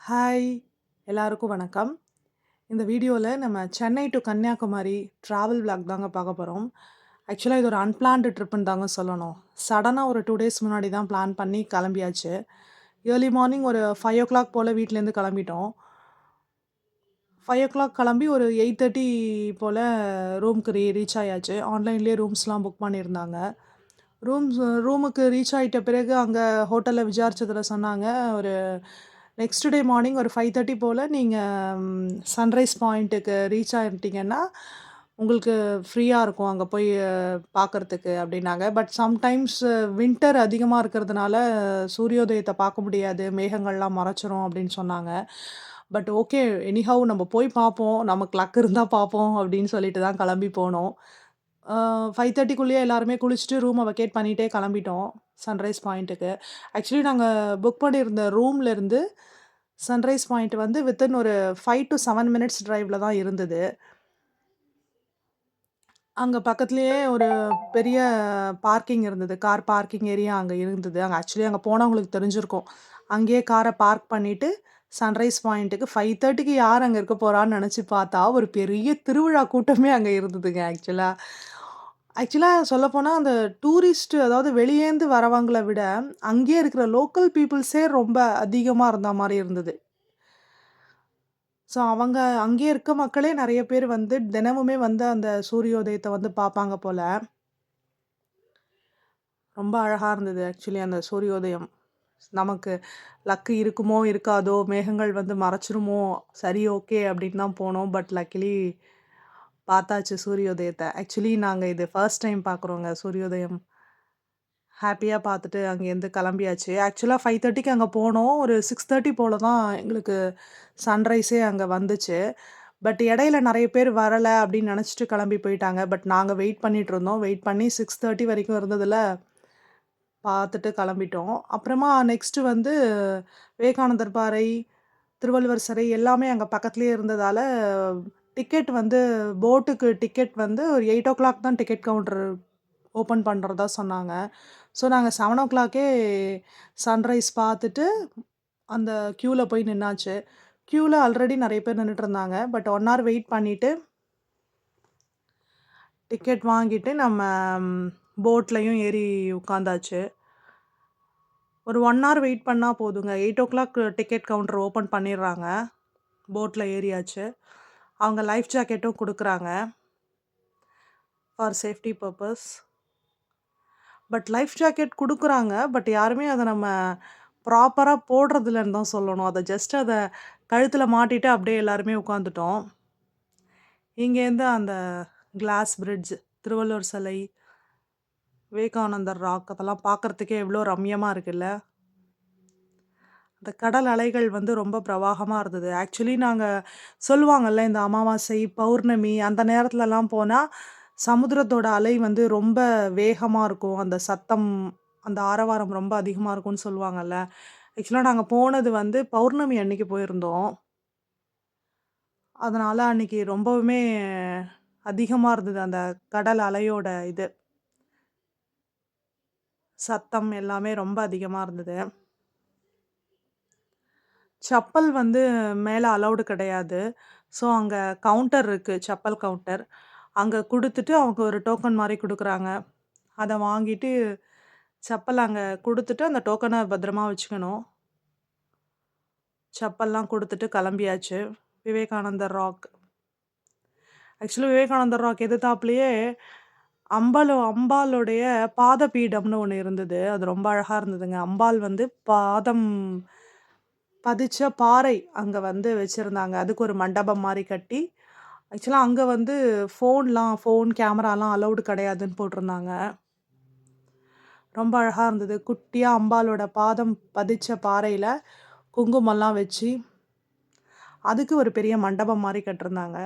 Hi! எல்லாருக்கும் வணக்கம். இந்த வீடியோல நம்ம Chennai to Kanyakumari travel vlog தாங்க பார்க்க போறோம். ஆக்சுவலா இது ஒரு அன்பிளான்டு ட்ரிப்புன்னு தாங்க சொல்லணும். சடனா ஒரு 2 டேஸ் முன்னாடி தான் பிளான் பண்ணி கிளம்பியாச்சு. ஏர்லி மார்னிங் ஒரு 5:00 போல வீட்லேருந்து கிளம்பிட்டோம். 5:00 கிளம்பி ஒரு 8:30 போல ரூமுக்கு ரீச் ஆயாச்சு. ஆன்லைன்லேயே ரூம்ஸ்லாம் புக் பண்ணியிருந்தாங்க. ரூமுக்கு ரீச் ஆயிட்ட பிறகு அங்க ஹோட்டல்ல விசாரிச்சதுல சொன்னாங்க, ஒரு நெக்ஸ்ட் டே மார்னிங் ஒரு 5:30 போல நீங்க சன்ரைஸ் பாயிண்ட்டுக்கு ரீச் ஆயிட்டீங்கன்னா, உங்களுக்கு ஃப்ரீயா இருக்கும் அங்க போய் பார்க்கறதுக்கு அப்டின்னாங்க. பட் சம்டைம்ஸ் வின்டர் அதிகமா இருக்கிறதுனால சூரியோதயத்த பார்க்க முடியாது. மேகங்கள்லாம் மறைச்சிரும் அப்டின்னு சொன்னாங்க. பட் ஓகே எனிஹவ் நம்ம போய் பார்ப்போம். நமக்கு லக் இருந்தா பார்ப்போம் அப்டின்னு சொல்லிட்டு தான் கிளம்பி போனோம். 5:30க்குள்ளேயே எல்லாருமே குளிச்சுட்டு ரூம வெக்கேட் பண்ணிட்டே கிளம்பிட்டோம். சன்ரைஸ் பாயிண்ட்டுக்கு. ஆக்சுவலி நாங்க புக் பண்ணியிருந்த ரூம்லேருந்து சன்ரைஸ் பாயிண்ட் வந்து வித்தின் ஒரு 5 டூ 7 மினிட்ஸ் டிரைவ்ல தான் இருந்தது. அங்க பக்கத்திலேயே ஒரு பெரிய பார்க்கிங் இருந்தது. கார் பார்க்கிங் ஏரியா அங்க இருந்தது. அங்க போனவங்களுக்கு தெரிஞ்சிருக்கும். அங்கேயே கார பார்க் பண்ணிட்டு, சன்ரைஸ் பாயிண்ட்டுக்கு 5:30க்கு யார் அங்க இருக்க போறான்னு நெனச்சு பார்த்தா, ஒரு பெரிய திருவிழா கூட்டமே அங்க இருந்ததுங்க ஆக்சுவலா. ஆக்சுவலா சொல்லப்போனா, அந்த டூரிஸ்ட் அதாவது வெளியேந்து வரவங்கள விட, அங்கேயே இருக்கிற லோக்கல் பீப்பிள்ஸே ரொம்ப அதிகமா இருந்த மாரி இருந்தது. ஸோ அவங்க அங்கேயே இருக்க மக்களே நெறைய பேர் வந்து தினமுமே வந்து அந்த சூரியோதயத்த வந்து பார்ப்பாங்க போல. ரொம்ப அழகா இருந்தது ஆக்சுவலி அந்த சூரியோதயம். நமக்கு லக் இருக்குமோ, இருக்காதோ, மேகங்கள் வந்து மறைச்சிருமோ, சரி ஓகே அப்படின்னு தான் போனோம். பட் லக்கிலி பார்த்தாச்சு சூரியோதயத்த. ஆக்சுவலி நாங்க இது ஃபர்ஸ்ட் டைம் பார்க்குறோங்க சூரியோதயம். ஹேப்பியா பார்த்துட்டு அங்கேருந்து கிளம்பியாச்சு. ஆக்சுவலா 5:30க்கு அங்க போனோம். ஒரு 6:30 போல தான் எங்களுக்கு சன்ரைஸே அங்க வந்துச்சு. பட் இடையில நெறைய பேர் வரல அப்படின்னு நெனச்சுட்டு கிளம்பி போயிட்டாங்க. பட் நாங்க வெயிட் பண்ணிட்டு இருந்தோம். வெயிட் பண்ணி 6:30 வரைக்கும் இருந்ததுல பார்த்துட்டு கிளம்பிட்டோம். அப்புறமா நெக்ஸ்ட் வந்து விவேகானந்தர் பாறை, திருவள்ளுவர் சிலை எல்லாமே அங்க பக்கத்திலேயே இருந்ததால, டிக்கெட் வந்து போட்டுக்கு டிக்கெட் வந்து ஒரு 8:00 தான் டிக்கெட் கவுண்டர் ஓப்பன் பண்றதா சொன்னாங்க. ஸோ நாங்க 7:00க்கே சன்ரைஸ் பார்த்துட்டு, அந்த கியூல போய் நின்னாச்சு. கியூல ஆல்ரெடி நெறைய பேர் நின்னுட்டுருந்தாங்க. பட் 1 ஹவர் வெயிட் பண்ணிட்டு, டிக்கெட் வாங்கிட்டு நம்ம போட்லயும் ஏறி உட்காந்தாச்சு. ஒரு 1 ஹவர் வெயிட் பண்ணா போதுங்க. 8:00 டிக்கெட் கவுண்டர் ஓப்பன் பண்ணிடுறாங்க. போட்ல ஏறியாச்சு. அவங்க லைஃப் ஜாக்கெட்டும் குடுக்குறாங்க. For safety purpose. But life jacket குடுக்குறாங்க. பட் யாருமே அத நம்ம ப்ராப்பரா போடுறதில்லன்னு தான் சொல்லணும். அத கழுத்துல மாட்டிட்டு அப்படியே எல்லாருமே உட்காந்துட்டோம். இங்கேருந்து அந்த கிளாஸ் பிரிட்ஜ், திருவள்ளுவர் சிலை, விவேகானந்தர் ராக் அதெல்லாம் பார்க்கறதுக்கே எவ்வளோ ரம்யமா இருக்குல்ல. அந்த கடல் அலைகள் வந்து ரொம்ப பிரவாகமா இருந்தது. ஆக்சுவலி நாங்க சொல்லுவாங்கல்ல, இந்த அமாவாசை, பௌர்ணமி அந்த நேரத்துலலாம் போனா, சமுத்திரத்தோட அலை வந்து ரொம்ப வேகமா இருக்கும். அந்த சத்தம், அந்த ஆரவாரம் ரொம்ப அதிகமா இருக்கும்னு சொல்லுவாங்கல்ல. ஆக்சுவலா நாங்க போனது வந்து பௌர்ணமி அன்னைக்கு போயிருந்தோம். அதனால அன்னைக்கு ரொம்பவுமே அதிகமா இருந்தது. அந்த கடல் அலையோட இது, சத்தம் எல்லாமே ரொம்ப அதிகமா இருந்தது. செப்பல் வந்து மேல அலவுட் கிடையாது. ஸோ, அங்க கவுண்டர் இருக்கு. செப்பல் கவுண்டர். அங்க குடுத்துட்டு அவங்க ஒரு டோக்கன் மாரி குடுக்குறாங்க. அத வாங்கிட்டு செப்பல் அங்க குடுத்துட்டு அந்த டோக்கன பத்திரமா வச்சுக்கணும். செப்பல்லாம் குடுத்துட்டு கிளம்பியாச்சு. விவேகானந்தர் ராக். ஆக்சுவலி விவேகானந்தர் ராக் எதிர்த்தாப்புலயே அம்பாளுடைய பாத பீடம்னு ஒண்ணு இருந்தது. அது ரொம்ப அழகா இருந்ததுங்க. அம்பாள் வந்து பாதம் பதிச்ச பாறை அங்க வந்து வச்சிருந்தாங்க. அதுக்கு ஒரு மண்டபம் மாரி கட்டி, ஆக்சுவலா அங்க வந்து ஃபோன், கேமராலாம் அலவுட் கிடையாதுன்னு போட்டிருந்தாங்க. ரொம்ப அழகா இருந்தது. குட்டியா அம்பாளோட பாதம் பதிச்ச பாறையில குங்குமம்லாம் வச்சு, அதுக்கு ஒரு பெரிய மண்டபம் மாரி கட்டிருந்தாங்க.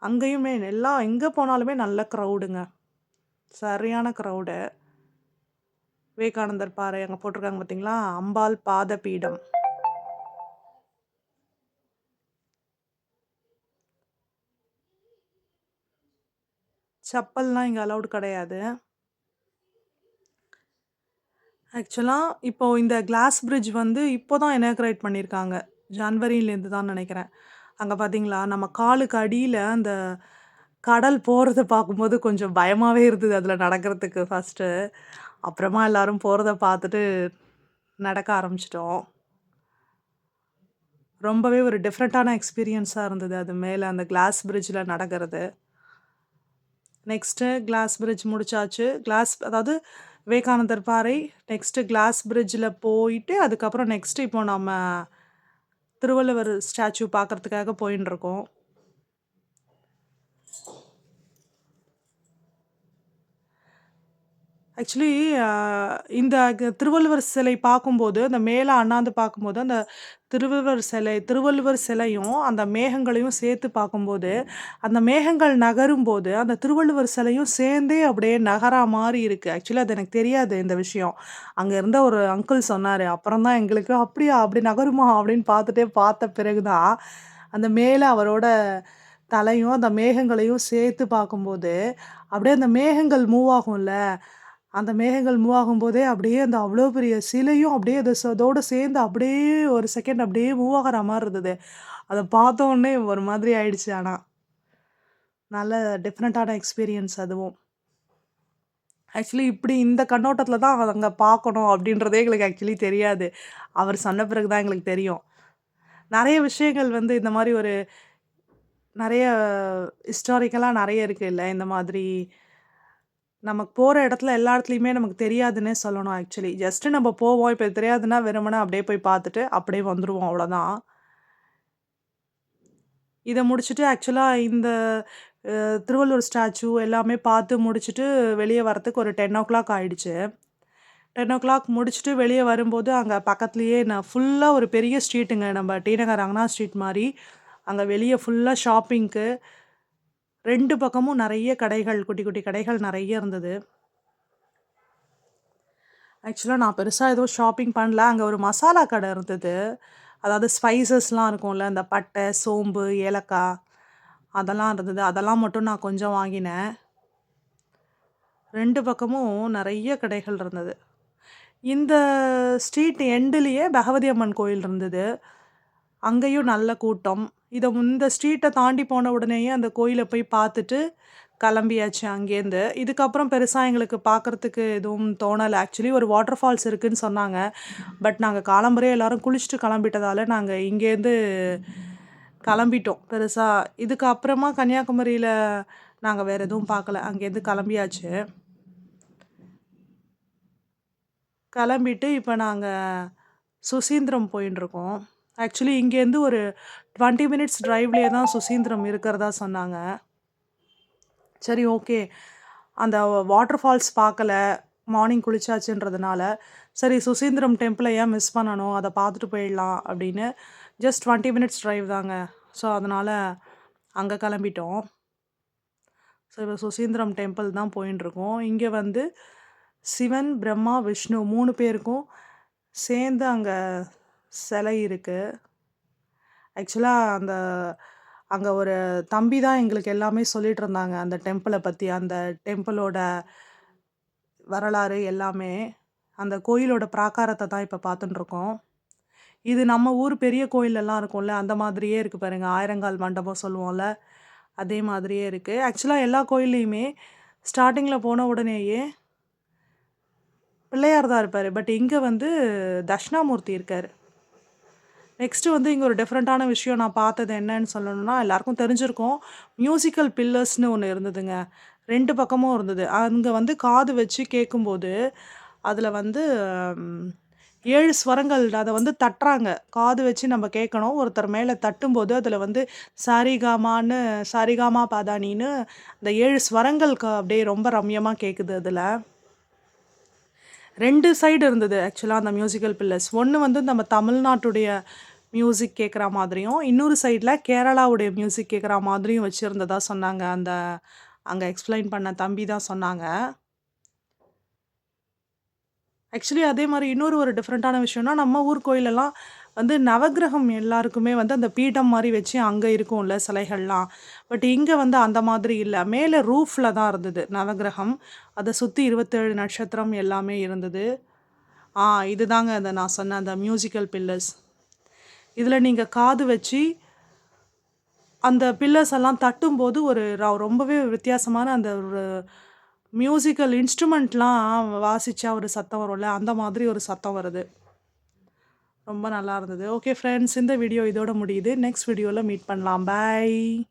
அங்கேயுமே எங்க போனாலுமே நல்ல க்ரவுடுங்க. சரியான க்ரவுடு. விவேகானந்தர் பாறை அங்க போட்டிருக்காங்க பார்த்தீங்களா? அம்பாள் பாத பீடம். செப்பல்லாம் இங்க அலவுட் கிடையாது. ஆக்சுவலா இப்போ இந்த கிளாஸ் பிரிட்ஜ் வந்து இப்போ தான் இனாக்ரேட் பண்ணியிருக்காங்க. ஜனவரிலேருந்து தான் நெனைக்கிறேன். அங்க பார்த்தீங்களா, நம்ம காலுக்கு அடியில அந்த கடல் போறத பார்க்கும்போது கொஞ்சம் பயமாவே இருந்தது அதுல நடக்கிறதுக்கு ஃபர்ஸ்ட்டு. அப்புறமா எல்லாரும் போறத பார்த்துட்டு நடக்க ஆரம்பிச்சுட்டோம். ரொம்பவே ஒரு டிஃப்ரெண்ட்டான எக்ஸ்பீரியன்ஸா இருந்தது அது மேல அந்த கிளாஸ் பிரிட்ஜ்ல நடக்கிறது. நெக்ஸ்ட்டு கிளாஸ் பிரிட்ஜ் முடிச்சாச்சு. அதாவது விவேகானந்தர் பாறை, நெக்ஸ்ட்டு கிளாஸ் பிரிட்ஜில போயிட்டு, அதுக்கப்புறம் நெக்ஸ்ட்டு இப்போ நம்ம திருவள்ளுவர் ஸ்டாச்சு பார்க்கறதுக்காக போயின்னுருக்கோம். ஆக்சுவலி இந்த திருவள்ளுவர் சிலை பார்க்கும்போது, அந்த மேல அண்ணாந்து பார்க்கும்போது, அந்த திருவள்ளுவர் சிலையும், அந்த மேகங்களையும் சேர்த்து பார்க்கும்போது, அந்த மேகங்கள் நகரும்போது, அந்த திருவள்ளுவர் சிலையும் சேர்ந்தே அப்படியே நகரா மாரி இருக்கு. ஆக்சுவலி அது எனக்கு தெரியாது இந்த விஷயம். அங்க இருந்த ஒரு அங்கிள் சொன்னாரு. அப்புறம் தான் எங்களுக்கு "அப்படியா? அப்படி நகருமா?" அப்படின்னு பார்த்த பிறகு தான், அந்த மேல அவரோட தலையும், அந்த மேகங்களையும் சேர்த்து பார்க்கும்போது, அப்படியே அந்த மேகங்கள் மூவ் ஆகும்ல. அந்த மேகங்கள் மூவ் ஆகும்போதே, அப்படியே அந்த அவ்ளோ பெரிய சிலையும் அப்படியே அதோட சேர்ந்து அப்படியே ஒரு செகண்ட் அப்படியே மூவ் ஆகுற மாரி இருந்தது. அத பார்த்த உடனே ஒரு மாதிரி ஆயிடுச்சு ஆனா. நல்ல டிஃப்ரெண்ட்டான எக்ஸ்பீரியன்ஸ் அதுவும். ஆக்சுவலி இப்படி இந்த கண்ணோட்டத்துல தான் அங்க பார்க்கணும் அப்படின்றதே எங்களுக்கு ஆக்சுவலி தெரியாது. அவர் சொன்ன பிறகு தான் எங்களுக்கு தெரியும். நெறைய விஷயங்கள் வந்து இந்த மாரி ஒரு நெறைய ஹிஸ்டாரிக்கலா நெறைய இருக்குல்ல. இந்த மாதிரி நமக்கு போற இடத்துல எல்லா இடத்துலயுமே நமக்கு தெரியாதுன்னே சொல்லணும் ஆக்சுவலி. ஜஸ்ட் நம்ம போவோம். இப்ப தெரியாதுன்னா வெறுமனே அப்படியே போய் பார்த்துட்டு அப்படியே வந்துருவோம் அவ்வளோதான். இத முடிச்சுட்டு ஆக்சுவலா இந்த திருவள்ளுவர் ஸ்டாச்சு எல்லாமே பார்த்து முடிச்சுட்டு வெளிய வரதுக்கு ஒரு 10:00 ஆயிடுச்சு. 10:00 முடிச்சுட்டு வெளிய வரும்போது அங்க பக்கத்திலேயே நான் ஃபுல்லா ஒரு பெரிய ஸ்ட்ரீட்டுங்க. நம்ம டி நகர் ரங்கனா ஸ்ட்ரீட் மாரி. அங்க வெளிய ஃபுல்லா ஷாப்பிங்க்கு 2 பக்கமும் நெறைய கடைகள், குட்டி குட்டி கடைகள் நெறைய இருந்தது. ஆக்சுவலா நான் பெருசா எதுவும் ஷாப்பிங் பண்ணல. அங்க ஒரு மசாலா கடை இருந்தது. அதாவது ஸ்பைசஸ்லாம் இருக்கும்ல, இந்த பட்டை, சோம்பு, ஏலக்காய் அதெல்லாம் இருந்தது. அதெல்லாம் மட்டும் நான் கொஞ்சம் வாங்கினேன். 2 பக்கமும் நெறைய கடைகள் இருந்தது. இந்த ஸ்ட்ரீட் எண்டுலயே பகவதி அம்மன் கோயில் இருந்தது. அங்கேயும் நல்ல கூட்டம். இந்த ஸ்ட்ரீட்ட தாண்டி போன உடனேயே அந்த கோயில போய் பார்த்துட்டு கிளம்பியாச்சு அங்கேருந்து. இதுக்கப்புறம் பெருசா எங்களுக்கு பார்க்கறதுக்கு எதுவும் தோணல. ஆக்சுவலி ஒரு வாட்டர் ஃபால்ஸ் இருக்குன்னு சொன்னாங்க. பட் நாங்க காலம்பறையே எல்லாரும் குளிச்சுட்டு கிளம்பிட்டதால, நாங்க இங்கேருந்து கிளம்பிட்டோம். பெருசா இதுக்கு அப்புறமா கன்னியாகுமரியில நாங்க வேற எதுவும் பார்க்கல. அங்கேருந்து கிளம்பியாச்சு. கிளம்பிட்டு இப்ப நாங்க சுசீந்திரம் போயின்ட்டுருக்கோம். ஆக்சுவலி இங்கேருந்து ஒரு 20 மினிட்ஸ் டிரைவ்லயே தான் சுசீந்திரம் இருக்கிறதா சொன்னாங்க. சரி ஓகே. அந்த வாட்டர் ஃபால்ஸ் பார்க்கல. மார்னிங் குளிச்சாச்சுன்றதுனால, சரி சுசீந்திரம் டெம்பிள ஏன் மிஸ் பண்ணணும்? அத பார்த்துட்டு போயிடலாம் அப்படின்னு, ஜஸ்ட் 20 மினிட்ஸ் டிரைவ் தாங்க. ஸோ, அதனால அங்க கிளம்பிட்டோம். ஸோ, இப்ப சுசீந்திரம் டெம்பிள் தான் போயின்ட்டுருக்கோம். இங்க வந்து சிவன், பிரம்மா, விஷ்ணு 3 பேருக்கும் சேர்ந்து அங்க சிலை இருக்கு. ஆக்சுவலா அங்க ஒரு தம்பி தான் எங்களுக்கு எல்லாமே சொல்லிட்டு இருந்தாங்க. அந்த டெம்பிள பத்தி. அந்த டெம்பிளோட வரலாறு எல்லாமே. அந்த கோயிலோட பிராகாரத்த தான் இப்ப பார்த்துட்டுருக்கோம். இது நம்ம ஊர் பெரிய கோயிலெல்லாம் இருக்கும்ல, அந்த மாதிரியே இருக்கு பாருங்க. ஆயிரங்கால் மண்டபம் சொல்லுவோம்ல, அதே மாதிரியே இருக்கு. ஆக்சுவலா எல்லா கோயில்லயுமே ஸ்டார்ட்டிங்ல போன உடனேயே பிள்ளையார் தான் இருப்பாரு. பட் இங்க வந்து தட்சிணாமூர்த்தி இருக்காரு. நெக்ஸ்ட்டு வந்து இங்க ஒரு டிஃப்ரெண்ட்டான விஷயம் நான் பார்த்தது என்னன்னு சொல்லணும்னா, எல்லாருக்கும் தெரிஞ்சிருக்கும். மியூசிக்கல் பில்லர்ஸ்ன்னு ஒண்ணு இருந்ததுங்க. 2 பக்கமும் இருந்தது. அங்க வந்து காது வச்சு கேட்கும்போது, அதுல வந்து ம் 7 ஸ்வரங்கள் அத வந்து தட்டுறாங்க. காது வச்சு நம்ம கேட்கணும். ஒருத்தர் மேல தட்டும்போது, அதுல வந்து சரிகமான்னு சரிகமா பதானின்னு அந்த 7 ஸ்வரங்கள் அப்படியே ரொம்ப ரம்யமா கேட்குது அதுல. 2 சைடு இருந்தது ஆக்சுவலா அந்த மியூசிக்கல் பில்லர்ஸ். ஒண்ணு வந்து நம்ம தமிழ்நாட்டுடைய மியூசிக் கேட்குற மாதிரியும், இன்னொரு சைட்ல கேரளாவுடைய மியூசிக் கேட்குற மாதிரியும் வச்சிருந்ததா சொன்னாங்க. அங்க எக்ஸ்ப்ளைன் பண்ண தம்பி தான் சொன்னாங்க. ஆக்சுவலி அதே மாரி இன்னொரு ஒரு டிஃப்ரெண்ட்டான விஷயம்னா, நம்ம ஊர் கோயிலெல்லாம் வந்து நவக்கிரகம் எல்லாருக்குமே வந்து அந்த பீடம் மாரி வச்சு அங்க இருக்கும்ல சிலைகள்லாம். பட் இங்க வந்து அந்த மாதிரி இல்ல. மேல ரூஃப்ல தான் இருந்தது நவக்கிரகம். அத சுத்தி 27 நட்சத்திரம் எல்லாமே இருந்தது. இதுதாங்க அந்த நான் சொன்ன அந்த மியூசிக்கல் பில்லர்ஸ். இதில் நீங்கள் காது வச்சு அந்த பில்லர்ஸ் எல்லாம் தட்டும்போது ரொம்பவே வித்தியாசமான அந்த ஒரு மியூசிக்கல் இன்ஸ்ட்ருமெண்ட்லாம் வாசிச்சா ஒரு சத்தம் வரும்ல, அந்த மாதிரி ஒரு சத்தம் வருது. ரொம்ப நல்லா இருந்தது. ஓகே ஃப்ரெண்ட்ஸ், இந்த வீடியோ இதோட முடியுது. நெக்ஸ்ட் வீடியோவில் மீட் பண்ணலாம். பை.